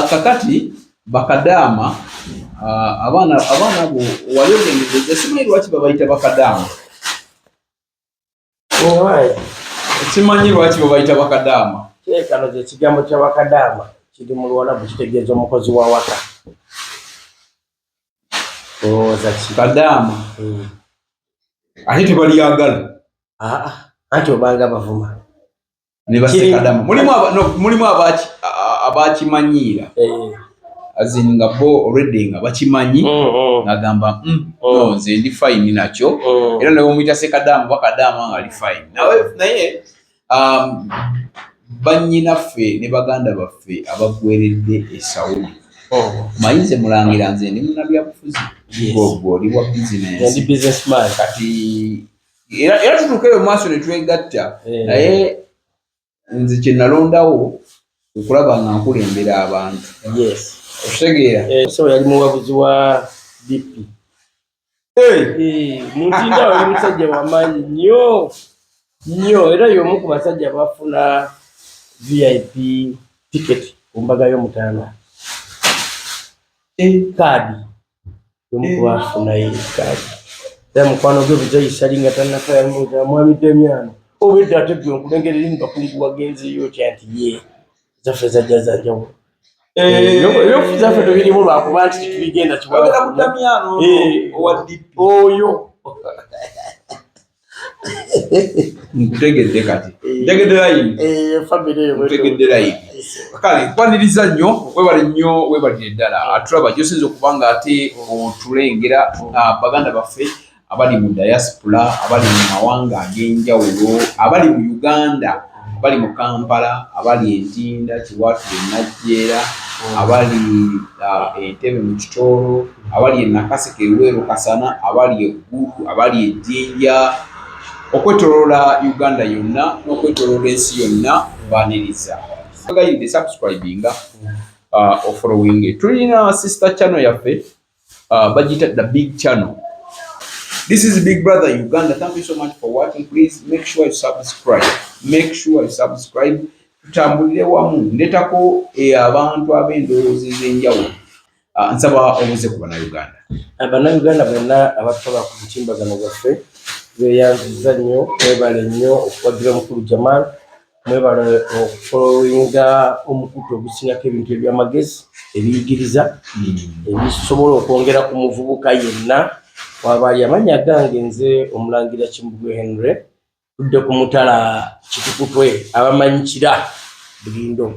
kakati bakadama abana abo waliyogende simanyi lwaki babayita bakadama. Simanyi lwaki babayita bakadama. Kano kye kigambo kya bakadama kiri mu Luwarabu kitegeeza omukozi wa waka. Kadama ate tebaliyagala anti obanga bavuma ne basekadama. Mulimu abakimanyiira azinga bo already nga bakimanyi ngagamba no nze ndi fine nakyo era nawe omuyita sekadama bakadama nga ali fine naye bannyinaffe ne baganda baffe abagweredde esauli mayinze mulangira nze ndi munnabyabufuzi gwo oli wa businessman kati era tutuukeyo maaso ne twegatta naye nze kye nalondawo okulaba nga nkulembera abantu okutegeera so yali muwabuzi wa DP mutinda oli musajja wamaanyi nnyo era y'omu ku basajja bafuna VIP ticket ku mbaga y'omutanda kaadi y'omu ku bafunayo kaadi era mukwano gwe bujayisaali nga tannakayamuuza mwamidde emyano obwedde ate gwe onkulengera eri mubakungu wagenzeyo kya nti ye zaffe zajja za njawulo ebyobufuzi zaffe tubirimu lwakuba nti titubigenda oyo nkutegedde kati ntegedde layini kale nkwaniriza nnyo webalire ddala atulaba gyosinza okuba nga ate otulengera baganda baffe abali mu diaspora abali mu mawanga ag'enjawulo abali mu Uganda abali mu Kampala abali Entinda Kiwatule Najjeera abali Entebbe mu Kitoro abali Nakaseke Luweero Kasana abali Eggulu abali Ejjinja okwetoloola Uganda yonna n'okwetoloola ensi yonna baniriza bagayiride subscribinga following tulina sister channel yaffe bagita the big channel. This is Big Brother Uganda. Thank you so much for watching. Please make sure you subscribe. Tutambulire wamu ndetako abantu ab'endowooza ez'enjawulo. Nsaba obuze ku Bannayuganda. Bannayuganda bonna abatwala ku mutimbagano gwaffe beeyanziza nnyo, mwebale nnyo okuwagira Mukulu Jamal, mwebale okufollowinga omukutu ogusingako ebintu eby'amagezi ebiyigiriza ebisobola okwongera ku muvubuka yenna. Wabaali amannya gange nze Omulangira Kimbugwe Henry tudde ku mutala Kitukutwe abamanyikira Bulindo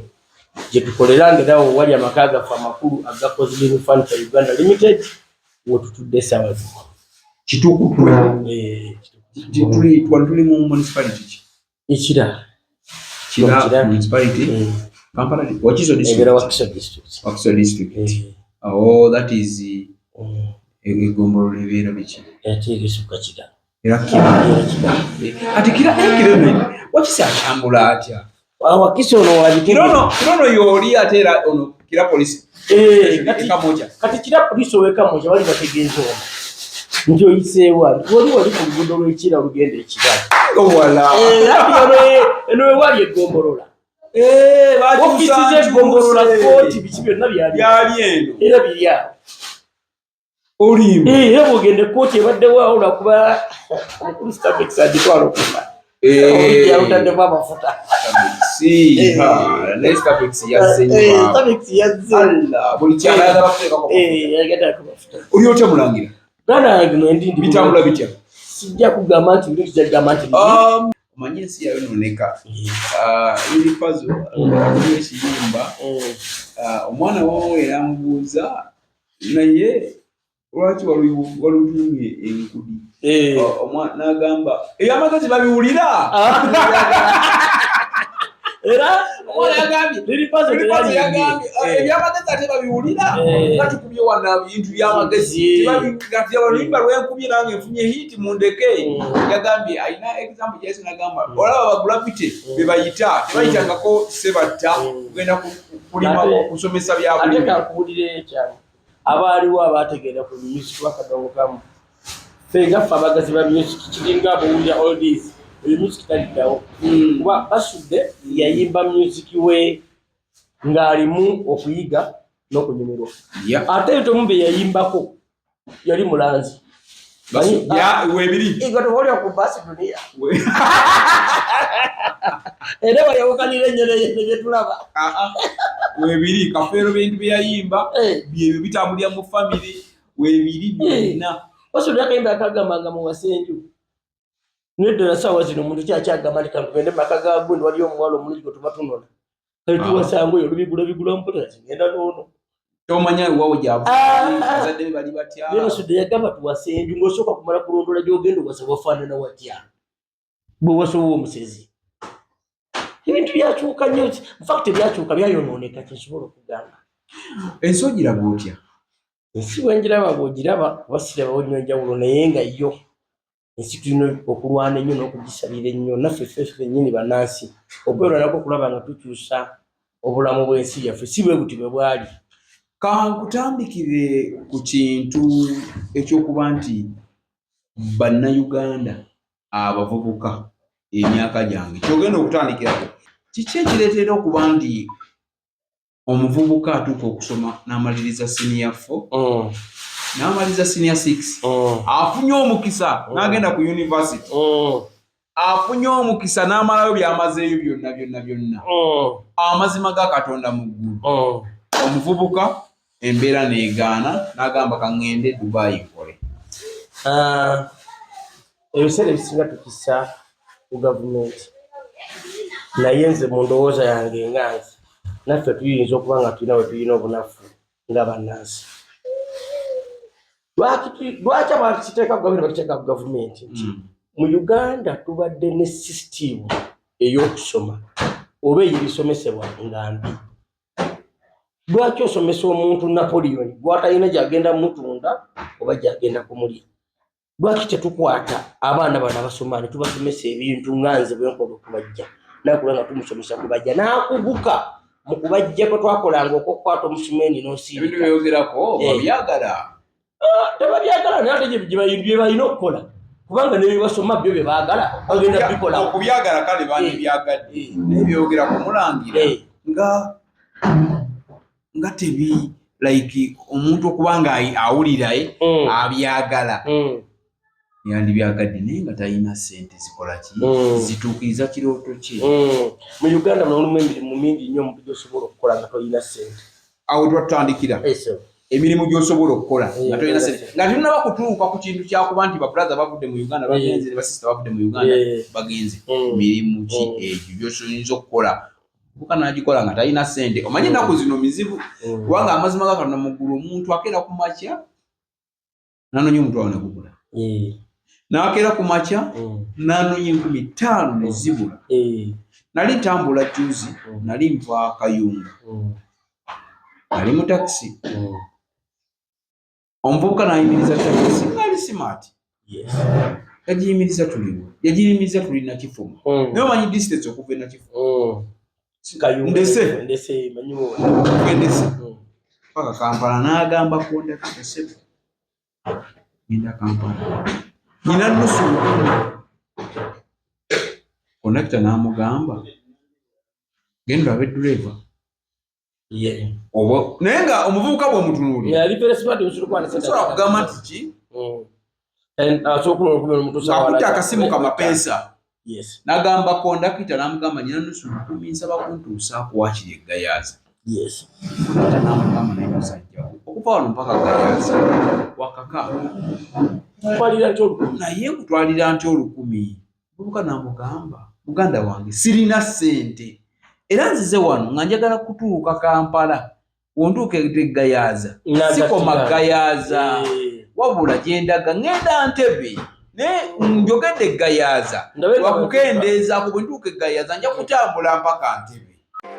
gye tukolera ngerawo wali amaka gaffe amakulu aga Kozlin Furniture Uganda Limited wetutudde essaawa zino. Kitukutwe tuli mu municipality ki? Ekira municipality Kampala Wakiso district. Oh, that is egombolo ebeera biki etegesuka kira era ati kira wakisa akyambula atya Wakiso ono kirono yoli ate era ono kira polisi kati kira polisi owekamoja wali bategeeza ono nti oyiseewa wali ku luguudo lw'ekira olugenda ekira eno wewali egombolola ofisi z'egombolola kooti biki byonna byali eno era biri awo era bwogende kooti ebaddewo awo lwakuba omukulu Stabex agitwala okuma yalutaddemu amafuta Stabex oli otya Mulangira bitambula bitya sijja kugamba nti bino kijagamba nti omanyi ensi yayononeka iripazo ekiyimba omwana wawe eramubuuza naye lwaki walutumye enkudi n'agamba ebyamagezi babiwulira era ebyamagezi ate babiwulira gatukubye wana bintu byamagezi abaluyimba lwenkubye nange nfunye hiti mundeke yagambye alina example gyesi nagamba olaba bagulapite bebayita tebayitangako sebatta kugenda kulima kusomesa byabulimi abaaliwo abategeera ku music bakadongo kamu fengaffe abagazi ba music kiringa abawulira oldies eyo music taliddawo kuba Basudde yayimba music we ng'alimu okuyiga n'okunyumirwa. Ate Tumumbe yayimbako yali mulanzi. Webiri. Igado wali ku basi dunia. Era wayokanira ennyene ye tulaba. Webiri kafeero bintu byayimba bye bitambulya mu family webiri byonna. Waso yakayimba akagamba mu wasenju. Nedda sawa zino omuntu kyakyagamba nti kampende makaga gundi wali omuwalo omulungi gwe tumatunona. Kati wasango yo bigula mpota ngenda nono. Tomanya wawo jabu. Azadde bali batya. Lero sude yagamba tuwasenju ng'osooka kumala kulondola gy'ogenda wasa wafaanana watya. Bwe wasowa omusezi. Ebintu byakyuka nnyo. In fact byakyuka byayonooneka kyekisobola okugamba. Ensi ogiraba otya? Ensi bwengiraba bw'ogiraba basirabawo nnyo enjawulo naye nga yo ensi tulina okulwana ennyo n'okugisalira ennyo naffe ffe nnyini bannansi okwerwanako okulaba nga tukyusa obulamu bw'ensi yaffe si bwe buti bwe bwali. Kankutandikire ku kintu ekyokuba nti bannayuganda abavubuka emyaka gyange kyogenda okutandikirako kiki ekireetera okuba nti omuvubuka atuuka okusoma n'amaliriza senior 4 n'amaliriza senior 6 afunye omukisa n'agenda ku university afunye omukisa n'amalayo byamazeeyo byonna amazima ga Katonda mu ggulu omuvubuka embeera n'egaana n'agamba kaŋŋende Dubai nkole. Ebiseera ebisinga tukisa ku gavumenti naye nze mu ndowooza yange enganzi naffe tuyinza okuba nga tulina we tulina obunafu nga bannansi. Lwaki abantu kiteeka ku gavumenti bakiteeka ku gavumenti nti mu Uganda tubadde ne sisitimu ey'okusoma oba ey'ebisomesebwa nga mbi. Lwaki osomesa omuntu Napoleon gw'atalina gy'agenda mutunda oba gy'agenda kumulya? Lwaki tetukwata abaana bano abasoma ne tubasomesa ebintu nga nze bwe nkola okubajja nakula nga tumusomesa kubajja n'akuguka mu kubajja kwe twakolanga okukwata omusumeeni n'osiirika. Ebintu byogerako babyagala. Tebabyagala naye ate bye balina okukola kubanga ne bibasoma byo bye baagala bagenda bikola. Okubyagala kale bandibyagadde naye byogera kumulangira nga tebi like omuntu okubanga awuliraye abyagala yandibyagadde naye nga talina ssente zikola ki zituukiriza kirooto kye. Mu Uganda mulimu emirimu mingi nnyo omuntu gy'osobola okukola nga tolina ssente. Awo twatandikira emirimu gy'osobola okukola nga tolina ssente nga tulina bakutuuka ku kintu kyakuba nti babrother bavudde mu Uganda bagenze ne basista bavudde mu Uganda bagenze mirimu ki egyo gy'osoyinza okukola buka n'agikola nga talina ssente. Omanyi ennaku zino mizibu kubanga amazima ga Katonda mu ggulu omuntu akeera ku makya n'anoonya omutwalo ne gugula n'akeera ku makya n'anoonya 50,000 ne zibula. Nali ntambula juzi nali nva Kayunga nali mu takisi omuvubuka n'ayimiriza takisi ngali smart yagiyimiriza tuliwo yagiyimiriza tuli Nakifumu naye omanyi distance okuva e Nakifumu ndese paka Kampala n'agamba kondakita sebo genda Kampala nina nusu kondakita n'amugamba genda abe driver naye nga omuvubuka bw'omutunuulira sobola kugamba nti ki akutte akasimu kamapeesa n'agamba kondakita n'amugamba nina nusu 10 nsaba kuntuusaako waakiri eggayaaza n'amugamba naye musajjawo okuva wano mpaka ggayaaza wakaka naye nkutwalira nti 10,000. Omuvubuka n'amugamba muganda wange sirina ssente era nzize wano nga njagala kutuuka Kampala wontuuka eggayaaza sikoma ggayaaza wabula gyendaga ngenda Ntebe ne njogedde eggayaaza wakukendeezaako bwe ntuuka eggayaaza nja kutambula mpaka Ntebe.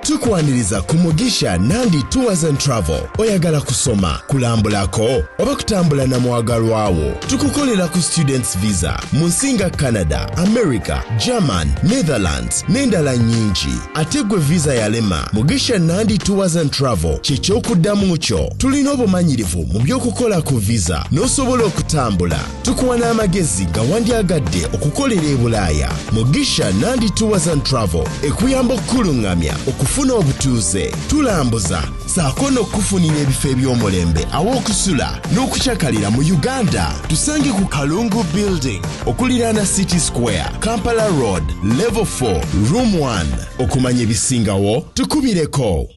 Tukwaniriza ku Mugisha Nandi Tours and Travel. Oyagala kusoma, kulambulako oba kutambula na mwagalwawo. Tukukolera ku students visa mu nsinga Canada, America, German, Netherlands n'endala nyingi. Ate gwe visa yalema, Mugisha Nandi Tours and Travel ky'ekyokuddamu kyo. Tulina obumanyirivu mu by'okukola ku visa n'osobola okutambula. Tukuwa n'amagezi ga wandyagadde okukolera e Bulaaya. Mugisha Nandi Tours and Travel ekuyamba okkulungamya okufuna obutuuze tulambuza saako n'okufunira ebifo eby'omulembe aw'okusula n'okukyakalira mu Uganda tusange ku Kalungu Building okuliraana City Square Kampala Road Level 4 Room 1 okumanya ebisingawo tukubireko.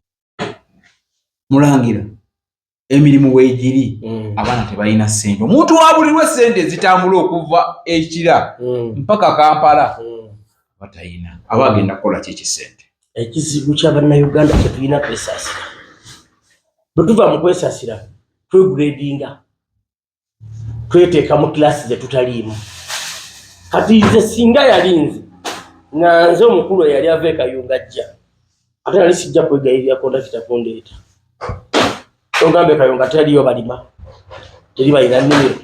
Mulangira emirimu weegiri abaana tebalina ssente. Omuntu wabulirwa ssente ezitambula okuva ekira mpaka Kampala batayina abagenda kukola kyekisente. Ekizibu ky'Abannayuganda tetulina kwesaasira. Bwe tuva mu kwesaasira twegradinga tweteeka mu kilasi ze tutaliimu. Kati nze singa yalinze nga nze omukulu eyali ava e Kayunga ajja ate nali sijja kwegayirira kondakita kundeeta. Ogambe Kayunga taliyo balima teri balina nnimiro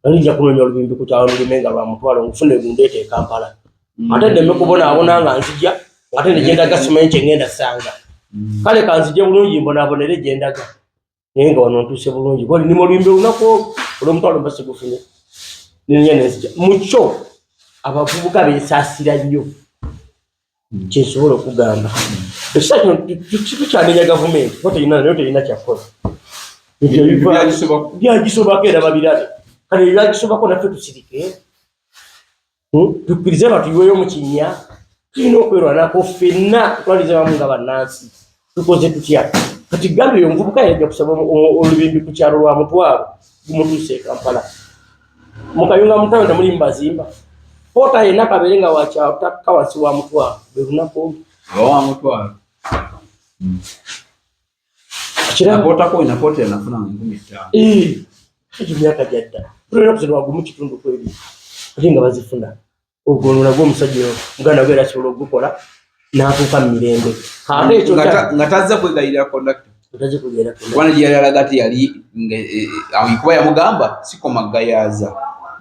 nalijja kunoonya olubimbi ku kyalo lulimenga lwa mutwalo ngufune gundeeta e Kampala ate ddemme kubonaabona nga nzija ate ne gyendaga simanyi kye ngenda sanga kale kanzije bulungi mbonaabonere gyendaga naye nga wano ntuuse bulungi golinimu olubimbi olunaku olw'omutwalo mbase gufune ninye nenzija mukyo abavubuka beesaasira nnyo kyensobola okugamba. Ekisa kino tukyanenya gavumenti kuba terina kyakola byagisobako era babirabe kale byagisobako naffe tusirike tukkirize batuyiweyo mu kinnya tulina okwerwanako ffenna tutwalize bamu nga bannansi tukoze tutya kati gambe eyo omuvubuka yajja kusaba olubimbi ku kyalo lwa mutwalo gumutuuse e Kampala mu Kayunga mutawe temulimu bazimba pota yenna kabeere nga wakyalo takka wansi wa mutwalo bwe lunaku wa mutwalo pota ko ina pota yanafuna 15,000 myaka gyadda tulina kusoma wagumu kitundu kweri ate nga bazifuna ogwo nagwo omusajja muganda gwe era asobola okugukola n'atuuka mu mirembe ate ekyo nga tazza kwegayirira kondakita wana gye yali alaga ati yali kuba yamugamba sikomagayaza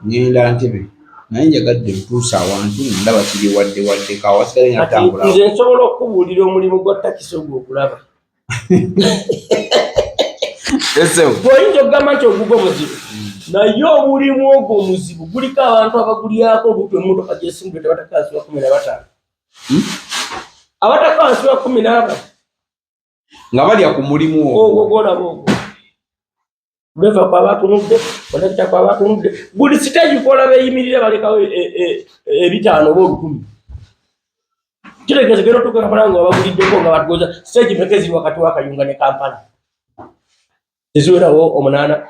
ngenda Ntebe naye njagadde ntuusa awantu ndaba kiri wadde kawasigale natambula. Nze nsobola okubuulira omulimu gwa takisi ogwo okulaba bw'oyinza okugamba nti ogugo muzibu naye omulimu ogwo omuzibu guliko abantu abagulyako oluutu emmotoka gyesimbule tebatakawansi wa 15 abatakawansi wa 14 nga balya ku mulimu ogwo gwolaba ogwo lweva kwaba tunudde kondakita kwaba tunudde buli siteegi kola beeyimirira balekawo 5 oba 10 kiregeze gero tukakapala nga babuliddeko nga batugoza siteegi mekezi wakati wa Kayunga ne Kampala eziwerawo 8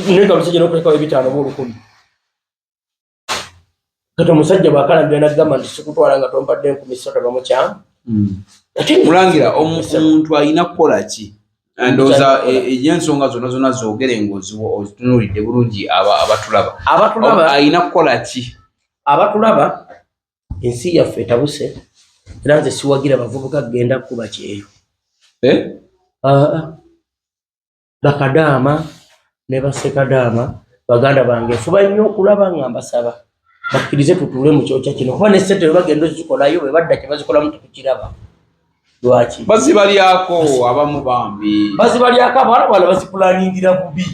nenga omusajja n'okulekawo 5 oba 10 kati omusajja bwakalambira n'agamba nti sikutwala nga tompadde 13 bamukyamu. Mulangira omuntu alina kukola ki? Ndoza y'ensonga zonna zoogere ng'ozitunuulidde bulungi abatulaba alina kukola ki? Abatulaba ensi yaffe etabuse era nze siwagira bavubuka kugenda kuba kyeyo. Bakadaama ne basekadaama baganda bange fuba nnyo okulaba nga mbasaba bakkirize tutuule mu kyokya kino kuba ne ssente bwe bagenda ozikolayo bwe badda kye bazikolamu tetukiraba. Lwaki? Bazibalyako abamu bambi. Bazibalyako abana bazipulaningira bubi.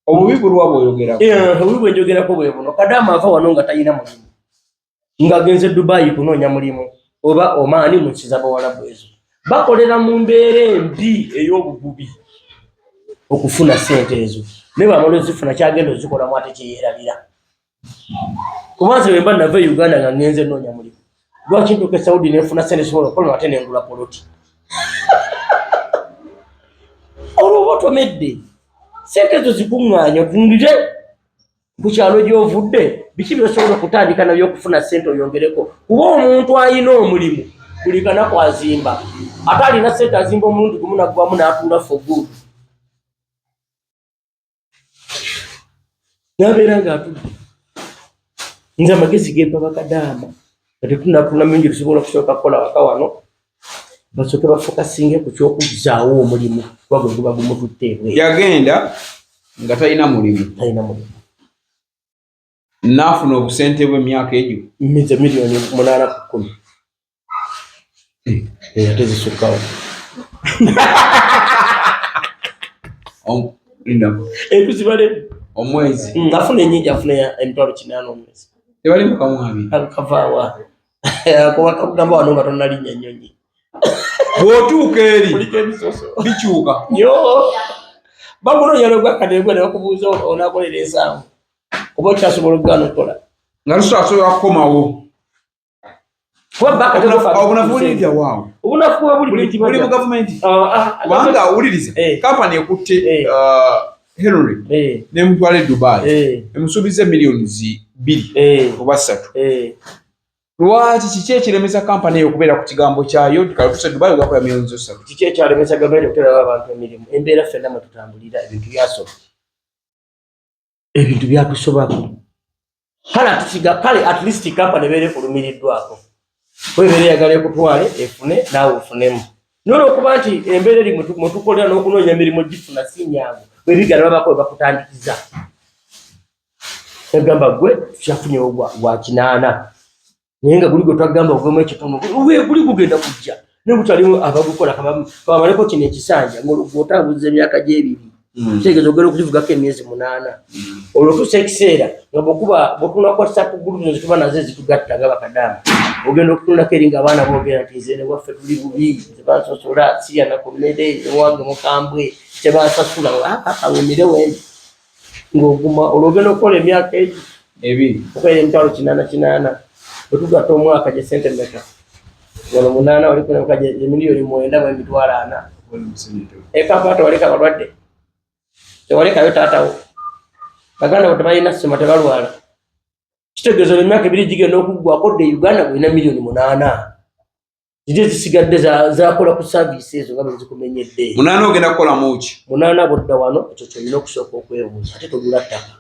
Obubi bulwa bw'oyogerako. Obubi bw'enjogerako bwe buno. Kadaama ava wano nga talina mulimu. Ng'agenze Dubai kunoonya mulimu oba Oman mu nsi z'Abawarabu ezo. Bakolera mu mbeera embi ey'obugubi okufuna ssente ezo. Ne bw'amala ozifuna kyagenda ozikolamu ate kyeyeerabira. Kubanze bwe mba nava e Uganda nga ngenze nnoonya mulimu. Lwaki ntuuka e Saudi nefuna ssente sobola okukola ate nengula poloti. Olwo otomedde ssente ezo zikuŋŋaanya otunulire ku kyalo gy'ovudde biki by'osobola okutandika nabyo okufuna ssente oyongereko kuba omuntu alina omulimu buli kanaku azimba ate alina ssente azimba omulundi gumu naggwamu n'atuula for good n'abeera ng'atudde. Nze amagezi gempa bakadaama kati tunatuna mingi tusobola okusooka kukola waka wano basooke bafokasinge ku ky'okuzaawo omulimu kuba gwe guba gumututte yagenda nga talina mulimu n'afuna obusente bw'emyaka egyo mmize miliyoni 8 ku 10 ate zisukkawo tuzibale omwezi afuna ennyingi afuna emitwalo 8 omwezi tebali mukamwabi kavaawa Kuba kugamba wano nga tonna linnya nnyonyi. Bw'otuuka eri Kuliko ebisoso. bikyuka. Yo. Bamunoonya n'ogwakadde gwe ne bakubuuza onaakolera ensanvu. Kuba okyasobola okugaana okukola. Nga tusobola kukomawo. Obunafu bulidya waawo. Obunafu bwa buli mu gavumenti. Kubanga awuliriza kampani ekutte Henry n'emutwala e Dubai emusuubiza millions 2 oba 3. Lwaki kiki ekiremesa kampani eyo okubeera ku kigambo kyayo kalutuse Dubai ogakola millions 3? Kiki ekyalemesa gavumenti okuteerawo abantu emirimu? Embeera ffenna mwe tutambulira ebintu byasoba. Ebintu byatusobako. Kale at least kampani ebeere kulumiriddwako. Webeere yagala ekutwale efune naawe ofunemu. Nono okuba nti embeera eri mwe tukolera n'okunoonya emirimu gifuna si nyangu. Bwe bigala babako bakutandikiza. Egamba gwe tukyafunyewo gwa 8. Naye nga guli gwe twagamba ogwemu ekitundu guli gugenda kujja. Ne butalimu abagukola kabamaleko kino ekisanja ng'otambuza emyaka gye 2. Kitegeeza ogenda okukivugako emyezi 8. Olwo tuusa ekiseera nga bw'otunula ku WhatsApp group zo zituba nazo ezitugatta nga bakadamu. Ogenda okutundako eri ng'abaana boogera nti nze ne waffe tuli bubi, tebansosola, sirya na ku mmere, ewange mukambwe, tebansasula, awemire wendi. Ng'oguma olwo ogenda okukola emyaka 2 okukola emitwalo 8. Otugatta omwaka gye sente mmeka? Wano 8 oli kunamka gye milioni 9.4. Ekapa tewaleka balwadde. Tewalekayo taatawo. Baganda bo tebalina ssema tebalwala. Kitegeeza emyaka 2 gigenda okuggwako dde Uganda gwina milioni 8. Ziri zisigadde zakola ku service ezo nga bwe zikumenyedde. 8 ogenda kukolamu ki? 8 bodda wano ekyo kyolina okusooka okwebuuza ate togula ttaka.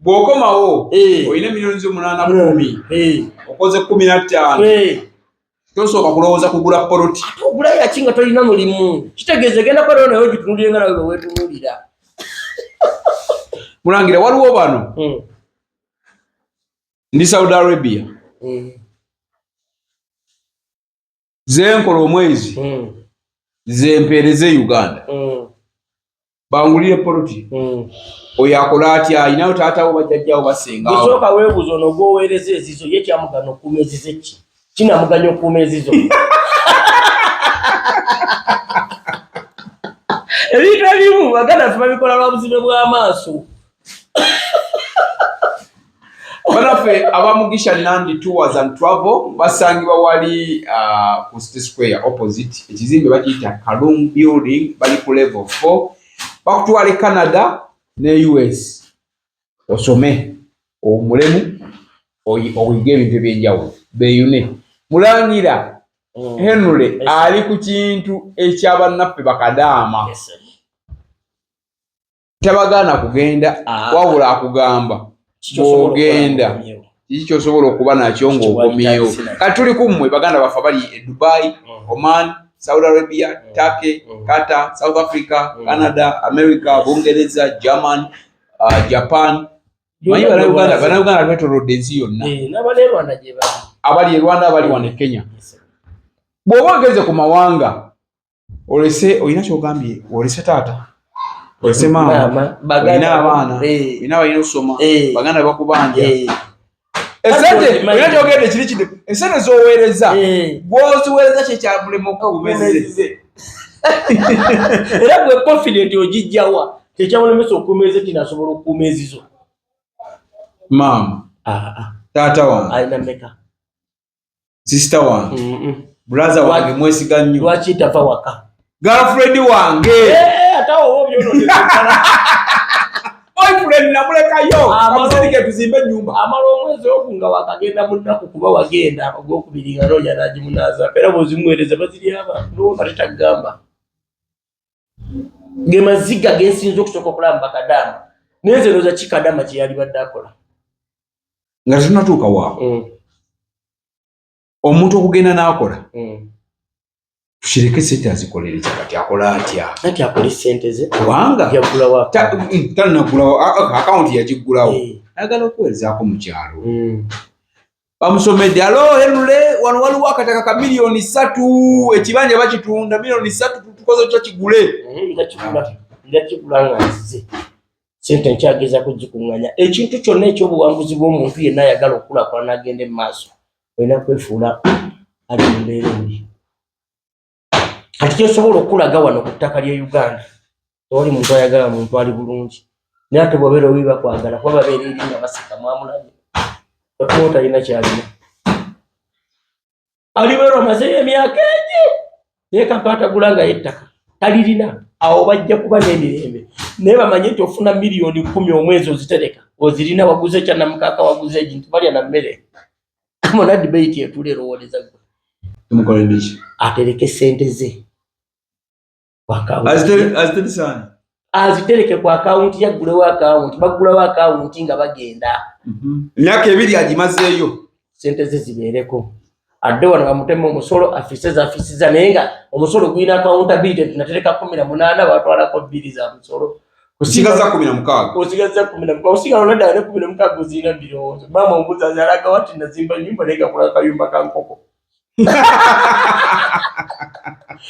Bw'okomawo olina milioni 8 okoze 15. Tosooka kulowooza kugula poloti. Ogula yaki nga tolina mulimu. Kitegeeza genda kwera nayo gitunulire nga nawe weetunulira. Mulangira waliwo bano ndi Saudi Arabia zenkola omwezi zempeereze Uganda bangulire poloti oyo akola atya ayinayo taatawo bajjajjawo basengawo. Osooka weebuuza ono gw'oweereza ezizo ye kyamugana okuuma ezizo ki? Kinamuganya okuuma ezizo. Ebintu ebimu Baganda tubabikola lwa buzibe bw'amaaso. Banaffe abamugisha Nandi Tours and Travel basangibwa wali ku City Square opposite ekizimbe bakiyita Kalum Building bali ku level 4 bakutwale Canada ne US osome omulemu oyige ebintu ebyenjawulo beyune mulangira Henry ali ku kintu ekyabannaffe bakadaama tabagaana kugenda wabula akugamba bw'ogenda kiki kyosobola okuba nakyo ng'ogumyewo. Kati tuli kummwe Baganda baffe bali e Dubai, Oman, Saudi Arabia, Turkey, Qatar, South Africa, Canada, America, Bungereza, German, Japan. Manyi Bannayuganda twetolodde ensi yonna. Abali e Rwanda, abali wano e Kenya. Bw'oba ogeze ku mawanga olese olina kyogambye olese taata olese maama olina abaana olina balina okusoma Baganda bakubanja esente olina kyogende kiri kide esente z'oweereza bw'oziweereza kyekyabulemu okukumeze era gwe confident ogijjawa kyekyabulemesa okukumeza kinasobola okukuuma ezizo maama taata wange alina mmeka sisita wange brother wange mwesiga nnyo lwaki tava waka girlfriend wange atawo obyo boyfriend namulekayo amusirike tuzimbe ennyumba amala omwezi ogunga wakagenda munnaku kuba wagenda ogwokubiri nga noonya nagimunaaza era bw'ozimuweereza baziri abantu n'oba tetagamba ge maziga gensinza okusooka okulaba bakadaama naye nze ndowooza kikadaama kye yali badde akola nga tetunatuuka waako omuntu okugenda n'akola tukireke sente azikolere kyakati akola atya ati akola sente ze kubanga yagulawo talinagulawo akawunti yagiggulawo ayagala okuweerezaako mu kyalo bamusomedde alo Henry wano waliwo akataka ka milioni 3 ekibanja bakitunda milioni 3 tukoze tutya kigule ndakigula nga nzize sente nkyageza kugikunganya ekintu kyonna ekyobuwanguzi bw'omuntu yenna ayagala okulakulana agende mu maaso olina kwefuula ali mu mbeera embi kati kyosobola okulaga wano ku ttaka lya Uganda tewali muntu ayagala muntu ali bulungi naye ate bw'obeera owiba kwagala kuba babeera eri nga baseka mwamulabye okuba talina kyalina alibeera amazeyo emyaka egi naye kampaatagula nga yettaka talirina awo bajja kuba n'emirembe naye bamanye nti ofuna miliyoni 10 omwezi ozitereka ozirina waguze ekyannamukaaka waguze ekintu balya na mmere mona debate etuula erowooleza gwe tumukolembeki atereke sente ze azitereke ku akawunti yaggulewo akawunti baggulawo akawunti nga bagenda emyaka 2 agimazeeyo sente ze zibeereko adde wano bamutema omusolo afisiza naye nga omusolo gulina accountability tunatereka 18 batwalako 2 za musolo osigaza 16 osigala olwaddaala ne 16 ozirina birowoozo maama omubuzi azalaga wati nazimba nyumba naye gakula kayumba kankoko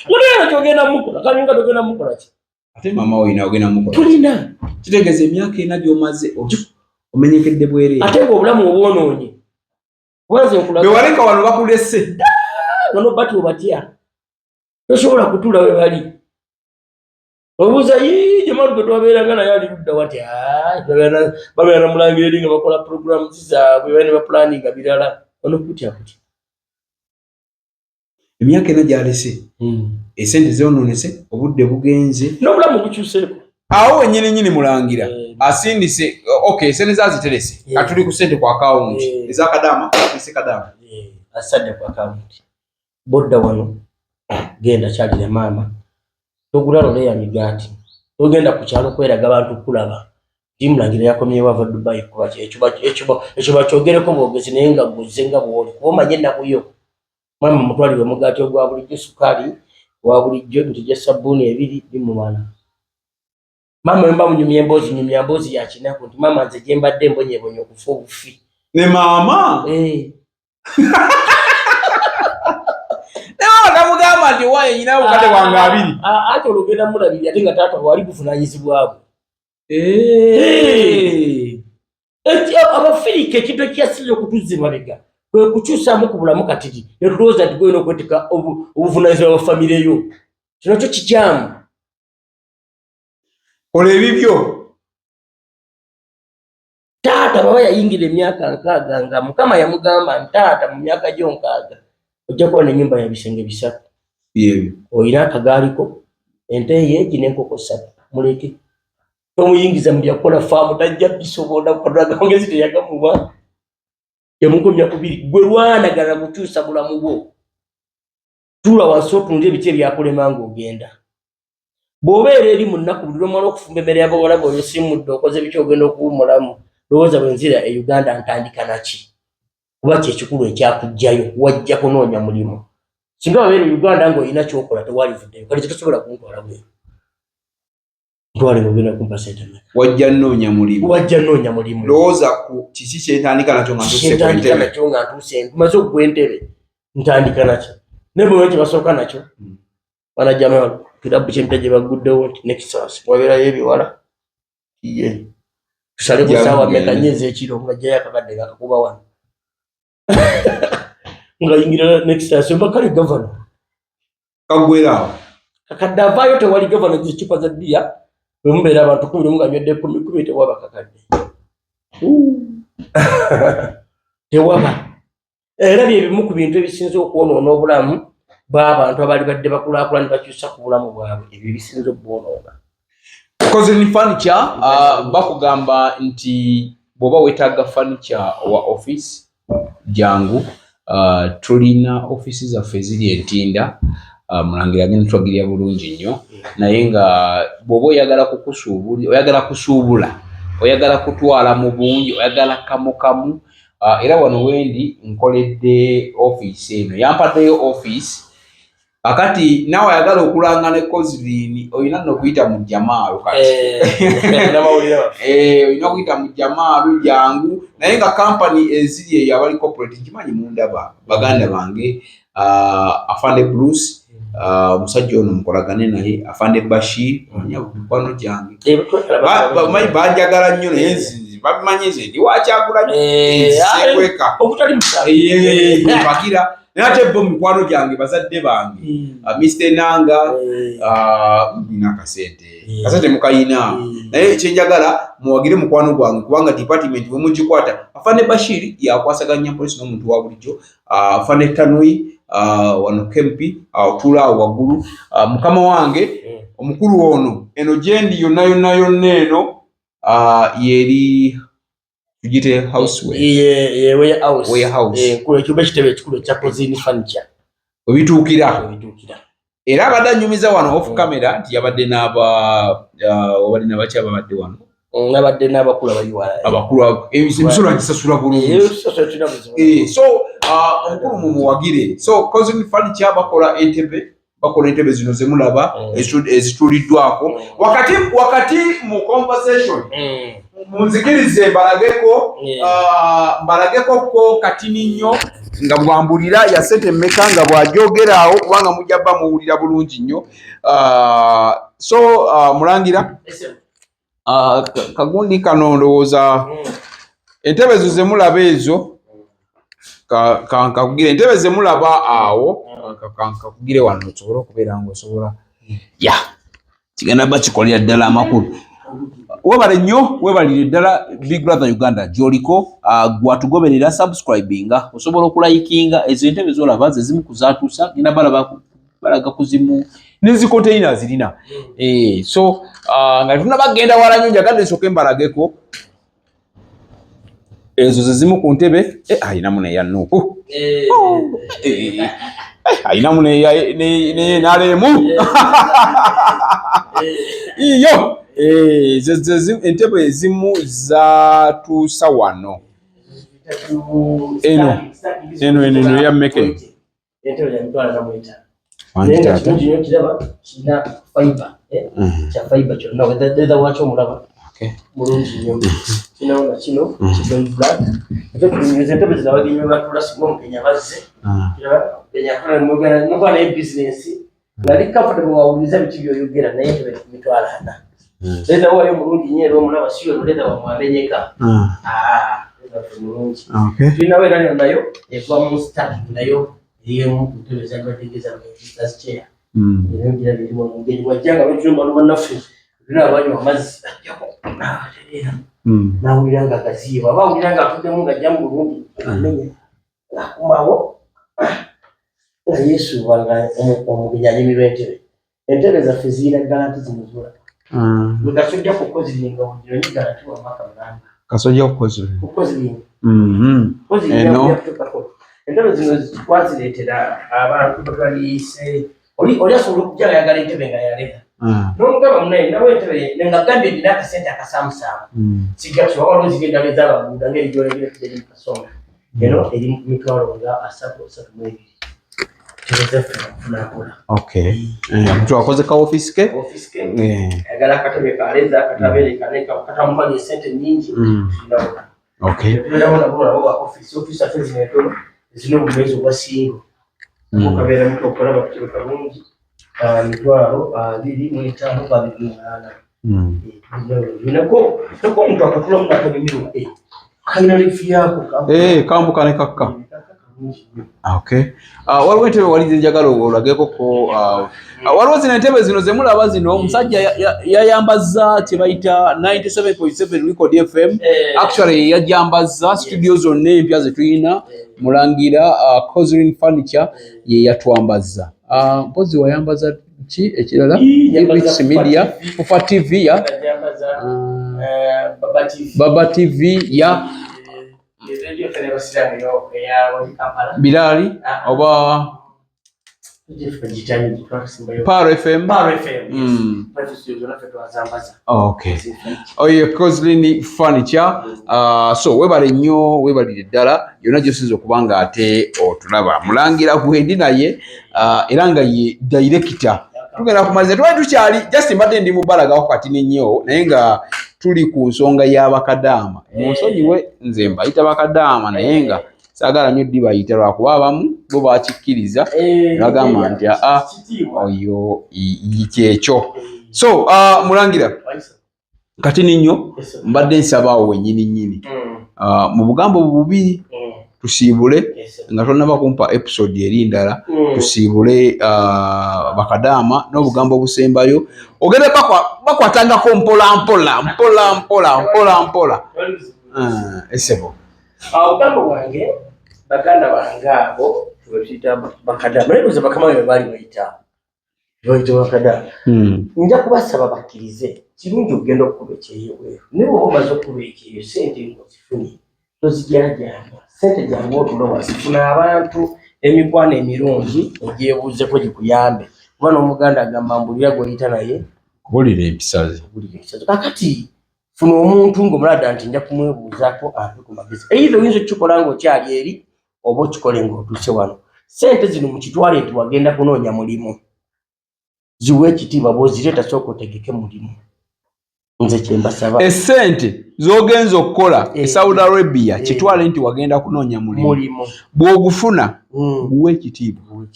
mulero kyogenda mukola kanyumba togenda mukola ki ate mama oyina ogenda mukola tulina kitegeeza emyaka 4 gy'omaze omenyekedde bwereere ate ng'obulamu obwonoonye bewaleka wano bakulese wano bati obatya tosobola kutuula we bali obuuza jamalu gwe twabeeranga naye ali ludda wati babeera namulangira eri nga bakola programu zaabwe bane bapulaninga birala wano kutya emyaka 4 gyalese esente zeonoonese obudde bugenze n'obulamu bukyuseeko awo wenyini mulangira asindise sente zaziterese katuli ku sente ku akawunti ezakadaama ese kadaama asadde ku akawunti bodda wano genda kyalire maama togula lole ya migaati togenda ku kyalo kweraga abantu kulaba timulangira yakomyewo ava Dubai kuba ekyo bakyogereko bwogezi naye nga guze nga bwoli kuba omanye ennakuyo maama mutwalire omugaati ogwa bulijjo sukaali wa bulijjo ntijja sabbuuni 2 bimumala mama yomba munyumya emboozi ya kinaku nti mama nze gye mbadde mbonyebonye okufa obufi ne mama tamugamba nti waye nyina bukadde bwange 2 ate olugenda mulabiri ate nga taata wali buvunanyizibwabwe abafirika ekintu ekyasinze okutuza emabega kwe kukyusaamu ku bulamu katiri ne tulowooza nti gwena okwetika obuvunanyizibwa bwa famire yo kino kyo kikyamu kola ebibyo taata baba yayingira emyaka 6 nga mukama yamugamba ntaata mu myaka gyo 6 ojja kuba n'ennyumba ya bisenge 3 yebyo olina akagaaliko ente yeegi n'enkoko 3 muleke tomuyingiza mu byakukola faamu tajja bisobola kukadwagangezi teyagamuwa emukomya 2 gwe lwanagala kukyusa bulamu bwo tuula wansi otunde ebiti ebyakulema ng'ogenda bw'obeera eri mu nnaku buli lwomala okufumba emmere y'abawala bw'oyo simudde okoze biki ogenda okuwummulamu lowooza bwenzira e Uganda ntandika naki kuba kyekikulu ekyakugjayo wajja kunoonya mulimu singa wabeera e Uganda ng'olina kyokola tewalivuddeyo kale kitosobola kuntwala bweru ntwale ng'ogenda kumpa sente wajja nnoonya mulimu lowooza ku kiki kyentandika nakyo nga ntuuse maze okugwa entebe ntandika nakyo naye bwe kyebasooka nakyo banajjama kirabu kyempya gye baguddewo nti Nexus wabeerayo ebiwala ye tusale ku ssaawa mmeka nnyezi ekiro nga jjayo akakadde ngakakuba wano nga yingira Nexus mba kale gavana kagwerawo kakadde avaayo tewali gavana zicupa za bbiya bwe mubeera abantu 10 nga nywedde 10 tewaba kakadde tewaba era byebimu ku bintu ebisinza okwonoona obulamu bw'abantu abali badde bakulaakulana bakyusa ku bulamu bwabwe ebyo bisinza okubwonoona koze ni furniture bakugamba nti bw'oba weetaaga furniture wa office jangu tulina office zaffe ziri Entinda mulangira agenda twagirya bulungi nnyo naye nga bw'oba oyagala kusuubula oyagala kutwala mu bungi oyagala kamu era wano wendi nkoledde office eno yampaddeyo office akati nawe ayagala okulanga ne Kozlin oyina nno kuyita mu Jamaalu kati oyina okuyita mu Jamaalu jangu naye nga company eziri eyo abali corporate nkimanyi mundaba baganda bange Afande Bruce Omusajja ono mukolagane naye Afande Bashir mikwano gyange bamanyi banjagala nnyo naye babimanyi nze ndi Wakyagulanyi sekweka bagira naye ate bo mikwano gyange bazadde bange Mr. Nanga nina kasente mukayina naye ekyenjagala muwagire mukwano gwange kubanga department bwe mugikwata Afande Bashir yakwasaganya poliisi n'omuntu wa bulijjo Afande Tanui wano Kempi otula waggulu mukama wange omukulu ono eno gyendi yonna eno yeri tugite houseway warehouse ekyumba ekitebe ekikulu ekya Kozini Furniture webituukira era abadde anyumiza wano off camera nti yabadde wabadde n'abakyaba badde wano nabadde n'abakulu abakulu emisolo agisasula bulungi so omukulu mumuwagire so Kozini Furniture bakola entebe zino zemulaba ezituuliddwako wakati mu conversation munzikirize mbalageko ko katini nnyo nga bwambulira ya sente mmeka nga bwajogeraawo kubanga mujja bba muwulira bulungi nnyo so mulangira kagundi kano ndowooza entebe zo zemulaba ezo kankakugire entebe zemulaba awo kankakugire wano osobole okubeera ngaosobola kigenda bba kikolera ddala amakulu webale nnyo webalire ddala Big Brother Uganda gy'oliko gwatugoberera subscribinga osobola okulayikinga ezo entebe zolaba ze zimu kuzaatuusa genda balaga kuzimu nezikonteyina zirina so nga tunabagenda wala nnyo njagadde nsooke mbalageko ezo ze zimu ku ntebe ayinamu neya Nuuku ayinamu nalemu iyo entebe ezimu zatuusa wano eno ya mmeke mulungi nnyo kino kino black entebe zinabagenyi batula singa omukenya bazze mugana naye bizinesi nali comfortable wawuliza biki byoyogera naye entebe mitwala 4 leta wayo mulungi nnyo era omulaba siyo leta wamwamenyeka mulungi tulinawo era nayo eva mu start nayo erimu entebe zabategeza chair era birimu omugenyi wajjanga lwekiyumba lubannaffe tulina abanywa amazzi nawulira nga gaziiba aba awulira nga atuddemu nga ajja mu bulungi amenye akumawo nga yeesuuba nga omugenyi anyumirwa entebe zaffe ziyina garanti zinuzula kasojja ku koziringa wogiro ni garanti wamaka mulamba kasojja ku koziringa entebe zino twazireetera abantu batwaliise oli asobola okujja nga yagala entebe nga yaleka n'omugaba munaye nawe entebe nga gambye ndina akasente akasaamusaamu sijja kusobola waliwo zigenda bezababuuda ng'erigyolebire tugeri mu kasonga eno eri mitwalo nga 332 mtu akoze ka office ke agala akatebe kaleza akatabere kaneka katamufanya sente nyingi ndabona office atezineto zino bumezi obwasingo mukabera mtu okola bakitebe kalungi mitwalo 2.5 babirana nako mtu akatula mu akabimiro kaina lifi yako kambuka ne kakka waliwo entebe wali njagala olageko ko waliwo zino entebe zino zemulaba zino omusajja yayambazza kye bayita 97.7 Record FM actually yajambaza studio zonna empya ze tulina mulangira Kozini Furniture ye yatwambazza mpozi wayambaza ki ekirala Rich Media Fufa TV ya Baba TV ya Bilali oba Power FM. Kozini Furniture. So webale nnyo webalire ddala yonna gy'osinza okubanga ate otulaba mulangira bwendi naye era nga ye director tugenda kumaliza twali tukyali just mbadde ndi mubalagawo kati nnyo naye nga tuli ku nsonga y'abakadaama mu nsonyiwe nze mbayita bakadaama naye nga saagala nnyo ddi bayita lwakuba abamu bo bakikkiriza bagamba nti oyo kyekyo. So Mulangira kati ninyo mbadde nsabaawo wennyini mu bugambo bubiri tusiibule nga tonnaba kumpa episode eri ndala tusiibule bakadaama n'obugambo obusembayo ogenda bakwatangako mpola esebo obugambo bwange baganda bange abo wetuyita bakadaama naye bakama bwe baali bayita bakadaama nja kubasaba bakkirize kirungi okugenda okukuba ekyeyebweru naye bwoba omaze okukuba ekyeyo sente ng'ozifunye tozijajanga sente jangu otulo wasifuna abantu emikwano emirungi ogyebuuzeko gikuyambe kuba n'omuganda agamba mbulira gw'oyita naye kubulira empisaze kakati funa omuntu ng'omulada nti nja kumwebuuzaako ampe ku magezi either oyinza okukikola ng'okyali eri oba okikole ng'otuuse wano sente zino mu kitwale nti wagenda kunoonya mulimu ziwe ekitiibwa bw'ozireeta sooka otegeke mulimu nze kyembasaba esente z'ogenza okukola e Saudi Arabia kitwale nti wagenda kunoonya mulimu bw'ogufuna guwe ekitiibwa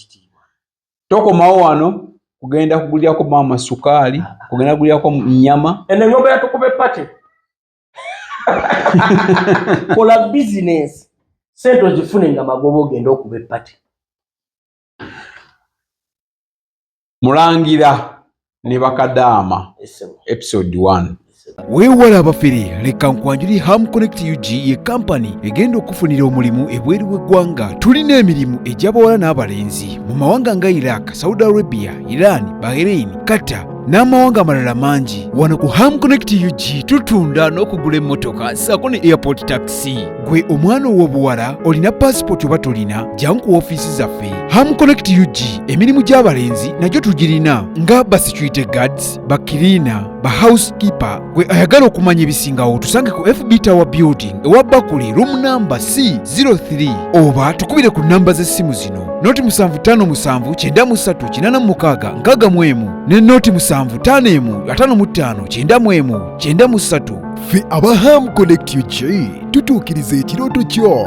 tokomawo wano kugenda kugulyako mama sukaali kugenda kugulyako nyama eno ngombe yatukube pate kola business sente ozifune nga magobo ogenda okuba epate. Mulangira ne bakadaama episode 1 weewala abafere leka nkwanjuli Ham Connect UG ye kampani egenda okufunira omulimu ebweru w'eggwanga. Tulina emirimu egy'abawala n'abalenzi mu mawanga nga Iraq, Saudi Arabia, Iran, Bahrain, Qatar n'amawanga amalala mangi. Wano ku Ham Connect UG tutunda n'okugula emmotoka ssaako ne airport taxi. Gwe omwana ow'obuwala olina passport oba tolina jangu ku ofiisi zaffe. Ham Connect UG emirimu gy'abalenzi nagyo tugirina nga ba security guards, ba cleaner, ba housekeeper. Gwe ayagala okumanya ebisingawo tusange ku FB Tower Building ewa Bakuli room number C03 oba tukubire ku namba z'essimu zino noti 753936 ne noti 7551559193. Ffe aba Ham Connect UG tutuukiriza ekirooto kyo.